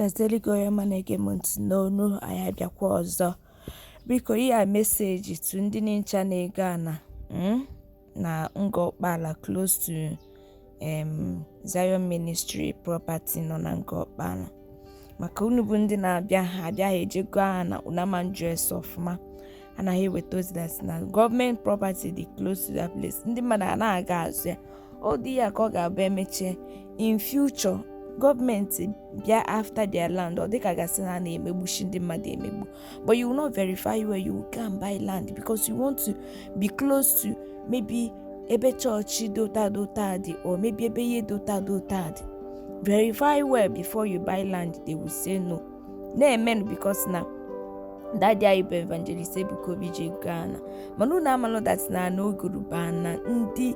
Gazeligo Yamanegement no I bịakwa ọzọ. Biko ihe message to ndị nincha na-ego na Ngo Ọkpala close to Zion Ministry property nọ na Ngo Ọkpala. Maka unu bụ ndị na-abịa ejego ana unama dress ọfụma. Anaghị eweta ozi that na government property dị close to that place. Ndị mmadụ na-aga azụ ya. Ọ dị ya ka ọ ga-abịa emeche in future. Government bịa after their land or they can get na emegbushi ndị mmadụ emegbu, but you will not verify where you go and buy land because you want to be close to maybe ebe church dota dị or maybe ebe ye dota dị. Verify well before you buy land. They will say no. Na-emen because na that day Igbo evangelist Ebuka Obije Ghana manu na amalo that na no guruba na ndị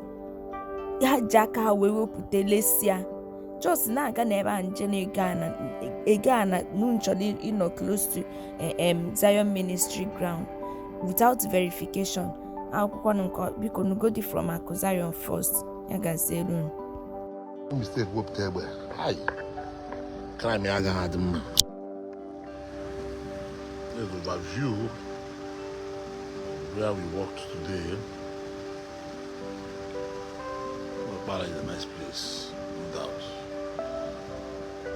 ya jaka wee wepụta lesia just na-aga n'ebe a nje na-egana n'unchọrọ ịnọ close to Zion Ministry ground without verification. Akwụkwọ nke biko nugodi from Akụ Zion first ya gazielu mistake wepụta egbe hai crime ya agaghị adị mma. There's an overview of where we walked today. Ngo Ọkpala is a nice place, no doubt.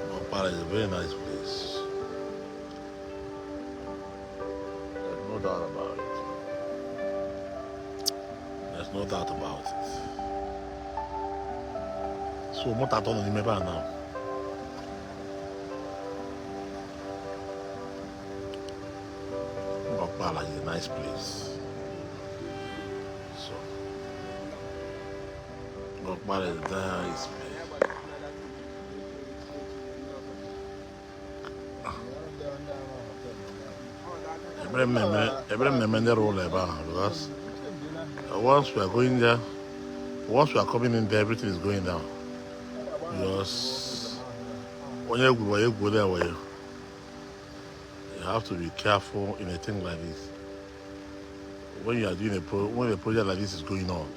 Ngo Ọkpala is a very nice place. There's no doubt about it. There's no doubt about it. So, what I don't remember now. Ngo Ọkpala is a nice place. So, Ngo Ọkpala is a nice place. Because once we are going there, once we are coming in there, everything is going down. Because when you go there, you have to be careful in a thing like this. When you are doing when a project like this is going on,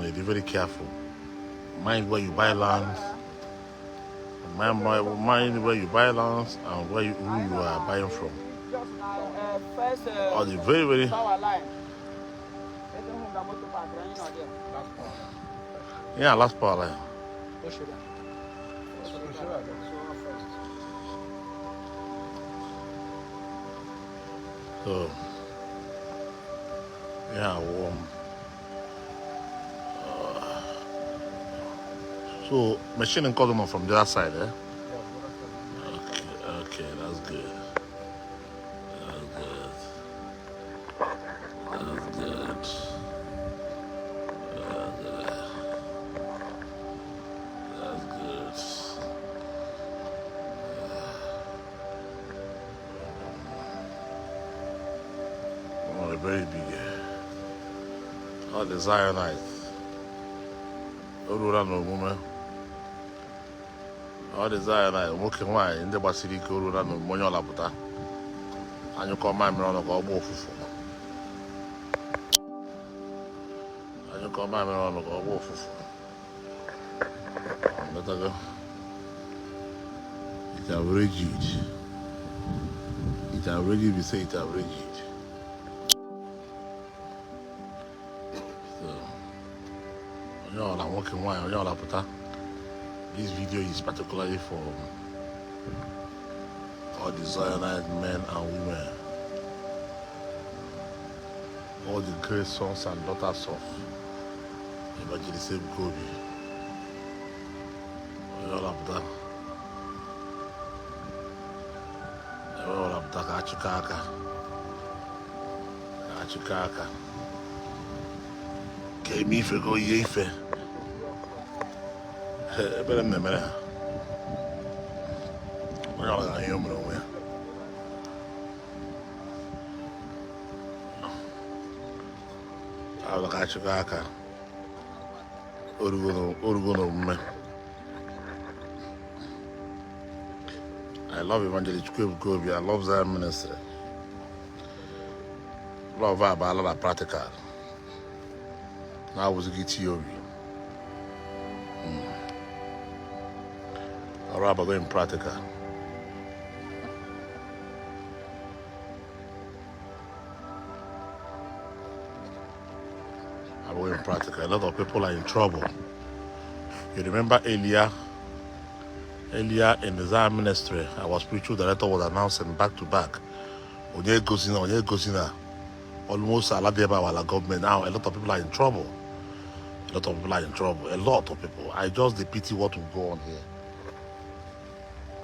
you're very careful. Mind where you buy land. Mind where you buy lands and who you are buying from. Or the very yeah, last power line. So yeah, warm. So machine and cordon from the other side, eh? Okay, that's good. Very big. All the Zionites. All the Zionites working wine in the Basilica Urano Monyola Buta. And you call my man on go wolf. And you call my man on go wolf. Let her go. It's outrageous. It's outrageous. We say it's outrageous. I'm working wine. This video is particularly for all the Zionite men and women, all the great sons and daughters of Evangelist Ebuka Obije. Achikaka. Came if you go yefe. Better than me. We're all going to hear me. I look at you, Kaka. Uruguno. I love Evangelist Ebuka Obije. I love Zion Ministry. Love her, but I love her practical. Now I was a theory. Or rather going practical. I'm going practical. A lot of people are in trouble. You remember earlier in the Zion ministry, our spiritual director was announcing back to back. Onye Gosina. Almost Aladeba Wala government. Now a lot of people are in trouble. A lot of people are in trouble. A lot of people. I just pity what will go on here.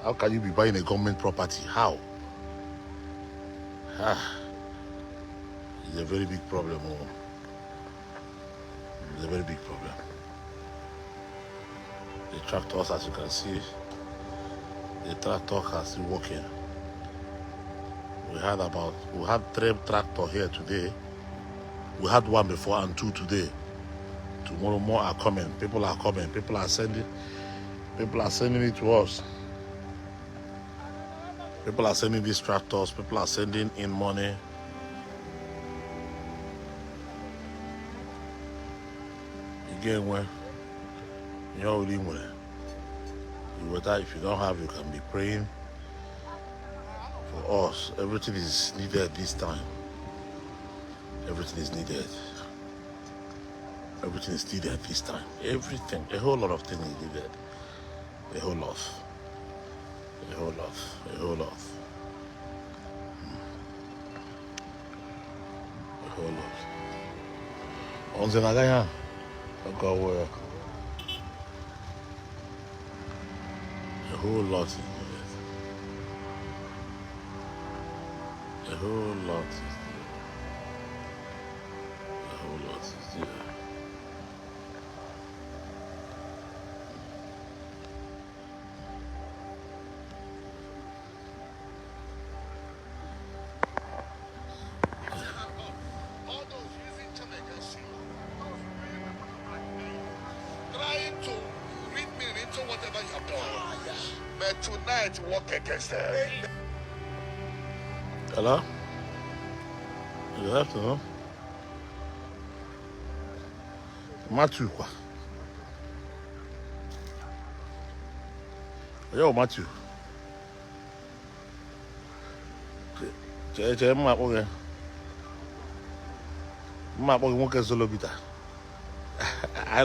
How can you be buying a government property? How? It's a very big problem. Oh. It's a very big problem. The tractors, as you can see, the tractor is still working. We had 3 tractors here today. We had 1 before and 2 today. Tomorrow more are coming. People are coming. People are sending it to us. People are sending these tractors. People are sending in money. Again, when you already know, if you don't have, you can be praying for us. Everything is needed this time. Everything is needed. Everything is needed this time. Everything. A whole lot of things is needed. A whole lot. A whole lot. A whole lot. A whole lot. On the Nagaya, go where? A whole lot is needed. A whole lot is needed. A whole lot is needed. Whatever you have done, but tonight walk against them. Hello? Good afternoon. Matthew, quoi? Yo, Matthew. Che, mma poke. Mma poke nwoke Zolobita. I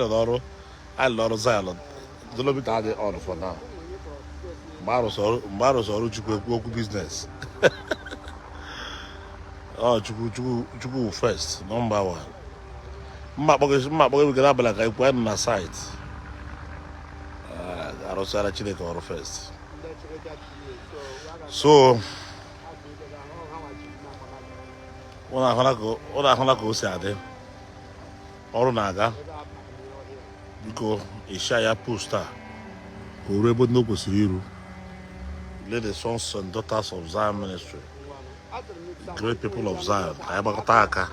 love Zion. Zolobita had it on for now. Mbaros or Chukwu business. Oh, Chukwu first, number 1. Mma poke we get like I went on the site. I was Chineke or first. So when I go see ade ọrụ na-aga biko isha ya posta oru ebe no kwesịrị iru. Let the sons and daughters of Zion ministry, great people of Zion, anyị gbakọta aka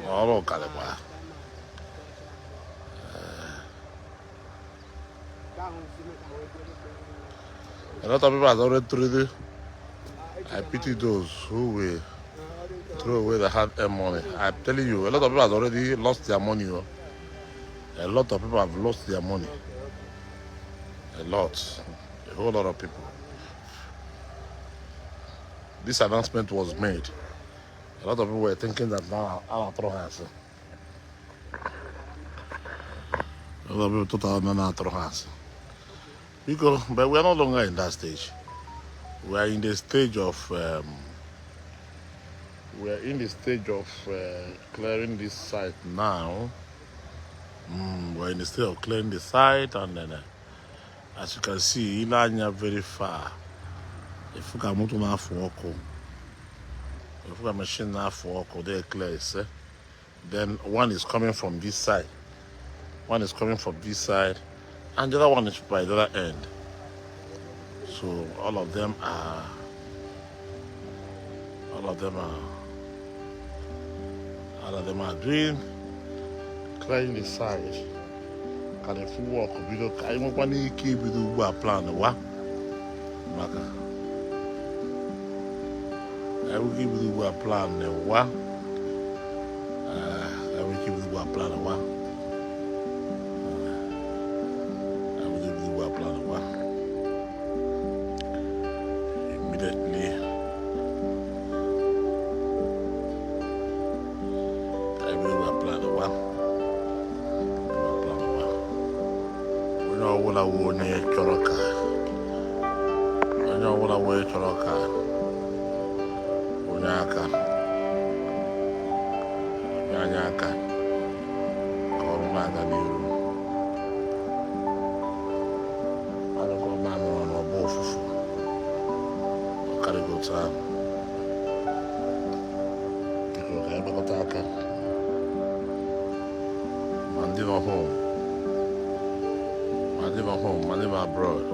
ọrụ karịkwa. A lot of people have already traded. I pity those who will throw away the hard-earned money. I'm telling you, a lot of people have already lost their money. A lot of people have lost their money. A whole lot of people. This announcement was made. A lot of people were thinking that now I'll throw hands. A lot of people thought I'll throw hands. But we are no longer in that stage. We are in the stage of clearing this site now. We're in the stage of clearing the site, and then as you can see, Ilanya very far. If you can move to now for if you can machine now for they clear it. Then one is coming from this side. One is coming from this side, and the other one is by the other end. So all of them are doing clearing the side. Can if you walk video I want one keep with a plan what? I will give you a plan what? I will give you a plan what? ọbụla wụ onye chọrọ ka onye ọbụla wụ onye chọrọ ka onye aka onye anya aka ka ọrụ na-aga n'iru. Agakọ mamịrị n'ọgba ụfụfụ ọkarịgo otu ahụ. Biko ka anyị gbakọta aka ma ndị nọ home ma ndị nọ home ma ndị nọ abroad.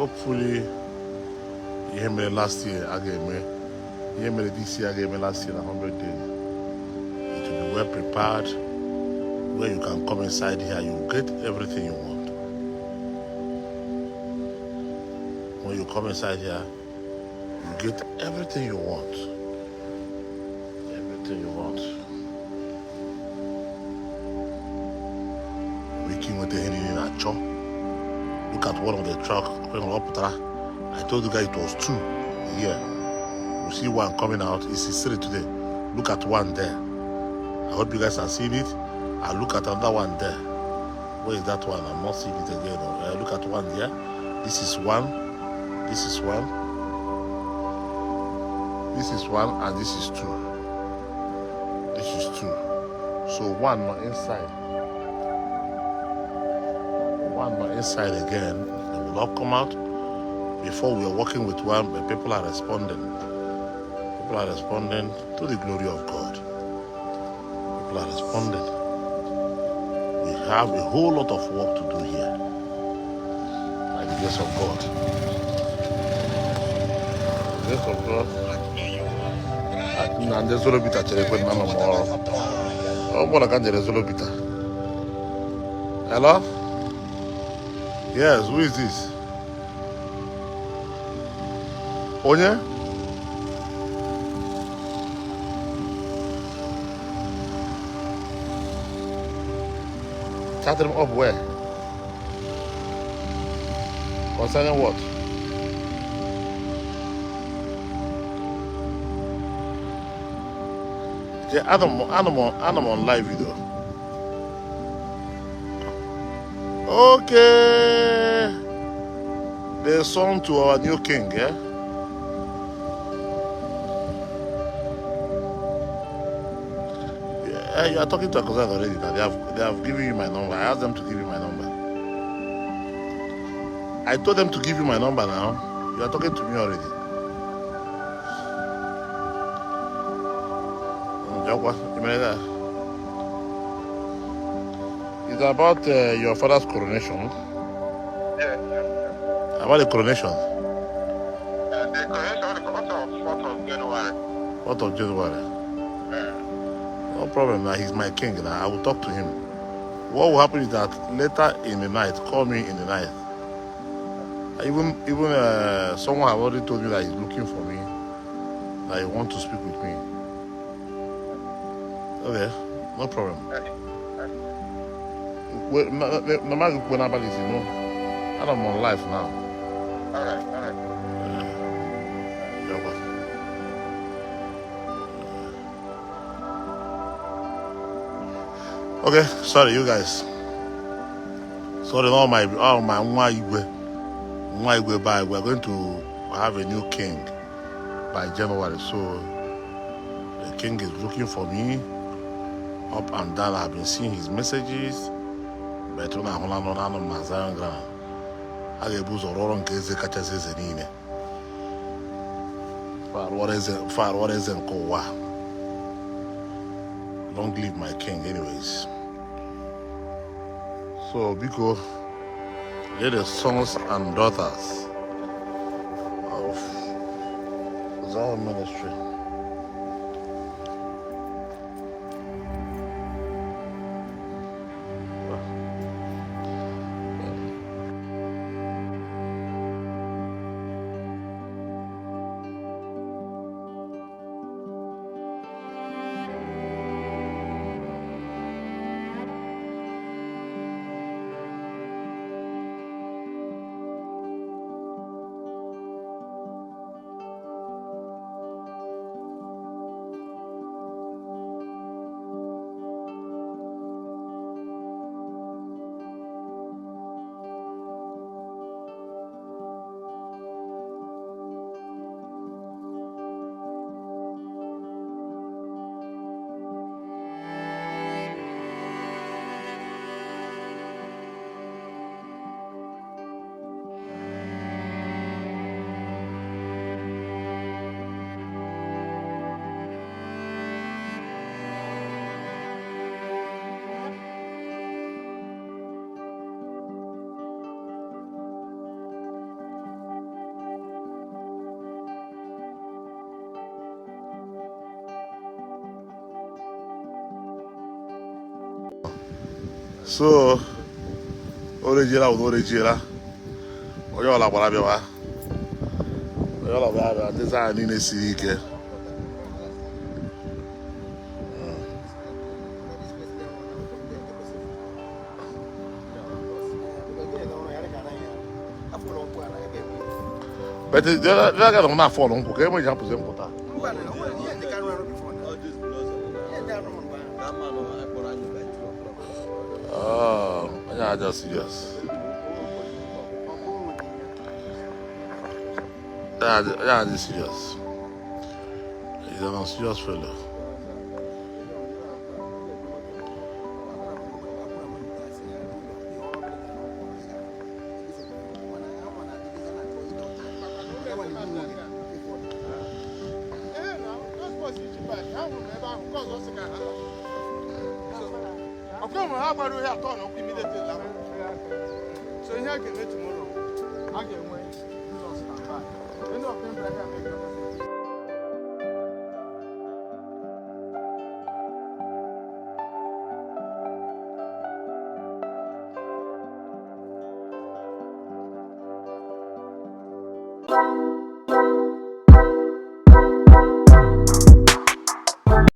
Hopefully, ihe mere last year again, ihe mere this year again, last year 100 days. It will be well prepared, where you can come inside here, you will get everything you want. When you come inside here, you get everything you want. Everything you want. We came with the Henry in a chop. Look at one of the truck going up. I told you guys it was 2 here. You see one coming out. It's 3 today. Look at one there. I hope you guys are seeing it. I look at another one there. Where is that one? I'm not seeing it again. Look at one there. This is one. This is one. This is one, and this is 2. This is 2. So one not inside. One more inside again. They will all come out. Before we are working with one, but people are responding. People are responding to the glory of God. People are responding. We have a whole lot of work to do here. By the grace of God. The grace of God. And there's a little bit of hello? Yes, who is this? Onye? Chat them up where? Concerning what? Yeah, I'm on live video. Okay. The song to our new king, yeah? Yeah, you are talking to a cousin already now. They have given you my number. I asked them to give you my number. I told them to give you my number now. You are talking to me already. It's about your father's coronation. Yeah. About the coronation. The coronation is on the 4th of January. 4th of January. Yeah. No problem. Now he's my king. Now I will talk to him. What will happen is that later in the night, call me in the night. Even someone have already told me that he's looking for me, that he wants to speak with me. Okay, no problem. No matter when I'm on live now. All right. Okay, sorry you guys. Sorry, all my Ngo Igwe by. We're going to have a new king by January. So the king is looking for me up and down. I've been seeing his messages. But when I'm on my Zion ground, I get booze or wrong case catches his name. Far what is Kowa? Long live my king, anyways. So because they're the sons and daughters of Zion ministry. So, Orejira with Orejira. Oyola Barabiwa. Oyola Barabiwa. This is how I need to see it. But the other guy don't not fall on. Okay, we jump to them. Oh, yeah, just yes. Yeah, this serious. He's a serious fellow. So here I can wait tomorrow. I can wait. Just stand by.